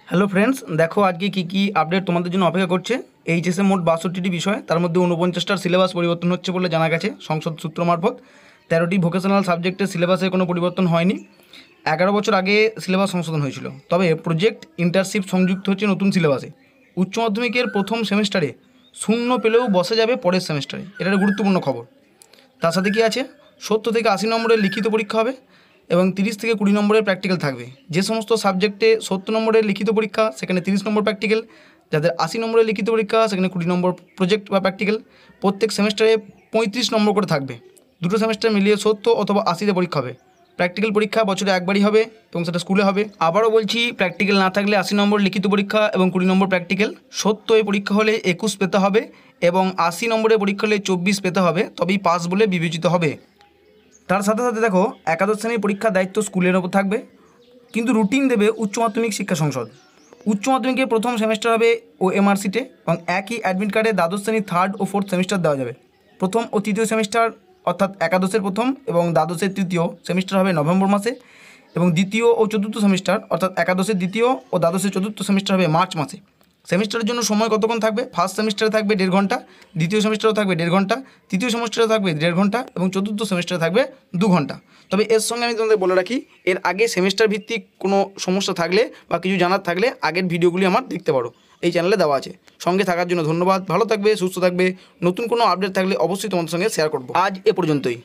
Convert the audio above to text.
Hello friends, দেখো আজকে কী update তোমাদের জন্য অপেক্ষা করছে। এইচএসে মোট 62টি বিষয়, তার মধ্যে 49টার সিলেবাস পরিবর্তন হচ্ছে বলে জানা গেছে সংসদ সূত্র মারফত। 13টি ভোকেশনাল সাবজেক্টের সিলেবাসে কোনো পরিবর্তন হয়নি। 11 বছর আগে সিলেবাস সংশোধন হয়েছিল, তবে প্রজেক্ট ইন্টার্নশিপ সংযুক্ত হচ্ছে নতুন সিলেবাসে। উচ্চ মাধ্যমিকের প্রথম সেমিস্টারে শূন্য পেলেও বসে যাবে পরের সেমিস্টারে, এটা একটা গুরুত্বপূর্ণ খবর। তার সাথে কি আছে, 70 থেকে 80 নম্বরের লিখিত পরীক্ষা হবে এবং 30 থেকে 20 নম্বরের প্র্যাকটিক্যাল থাকবে। যে সমস্ত সাবজেক্টে 70 নম্বরের লিখিত পরীক্ষা সেখানে 30 নম্বর প্র্যাকটিক্যাল, যাদের 80 নম্বরের লিখিত পরীক্ষা সেখানে 20 নম্বর প্রজেক্ট বা প্র্যাকটিক্যাল। প্রত্যেক সেমিস্টারে 35 নম্বর করে থাকবে। দুটো সেমিস্টার মিলিয়ে 70 অথবা 80তে পরীক্ষা হবে। প্র্যাকটিক্যাল পরীক্ষা বছরে একবারই হবে এবং সেটা স্কুলে হবে। আবারও বলছি, প্র্যাকটিক্যাল না থাকলে 80 নম্বর লিখিত পরীক্ষা এবং 20 নম্বর প্র্যাকটিক্যাল। 70 পরীক্ষা হলে 21 পেতে হবে এবং 80 নম্বরের পরীক্ষা হলে 24 পেতে হবে, তবেই পাস বলে বিবেচিত হবে। তার সাথে সাথে দেখো, একাদশ শ্রেণীর পরীক্ষার দায়িত্ব স্কুলের ওপর থাকবে, কিন্তু রুটিন দেবে উচ্চ মাধ্যমিক শিক্ষা সংসদ। উচ্চ মাধ্যমিকের প্রথম সেমিস্টার হবে OMR সিটে এবং একই অ্যাডমিট কার্ডে দ্বাদশ শ্রেণীর 3rd ও 4th সেমিস্টার দেওয়া যাবে। প্রথম ও তৃতীয় সেমিস্টার অর্থাৎ একাদশের প্রথম এবং দ্বাদশের তৃতীয় সেমিস্টার হবে নভেম্বর মাসে, এবং দ্বিতীয় ও চতুর্থ সেমিস্টার অর্থাৎ একাদশের দ্বিতীয় ও দ্বাদশের চতুর্থ সেমিস্টার হবে মার্চ মাসে। সেমিস্টারের জন্য সময় কতক্ষণ থাকবে? ফার্স্ট সেমিস্টারে থাকবে 1.5 ঘন্টা, দ্বিতীয় সেমিস্টারেও থাকবে 1.5 ঘন্টা, তৃতীয় সেমিস্টারে থাকবে 1.5 ঘন্টা এবং চতুর্থ সেমিস্টারে থাকবে 2 ঘন্টা। তবে এর সঙ্গে আমি তোমাদের বলে রাখি, এর আগে সেমিস্টার ভিত্তিক কোনো সমস্যা থাকলে বা কিছু জানার থাকলে আগের ভিডিওগুলি আমার দেখতে পারো, এই চ্যানেলে দেওয়া আছে। সঙ্গে থাকার জন্য ধন্যবাদ। ভালো থাকবে, সুস্থ থাকবে। নতুন কোনো আপডেট থাকলে অবশ্যই তোমাদের সঙ্গে শেয়ার করবো। আজ এ পর্যন্তই।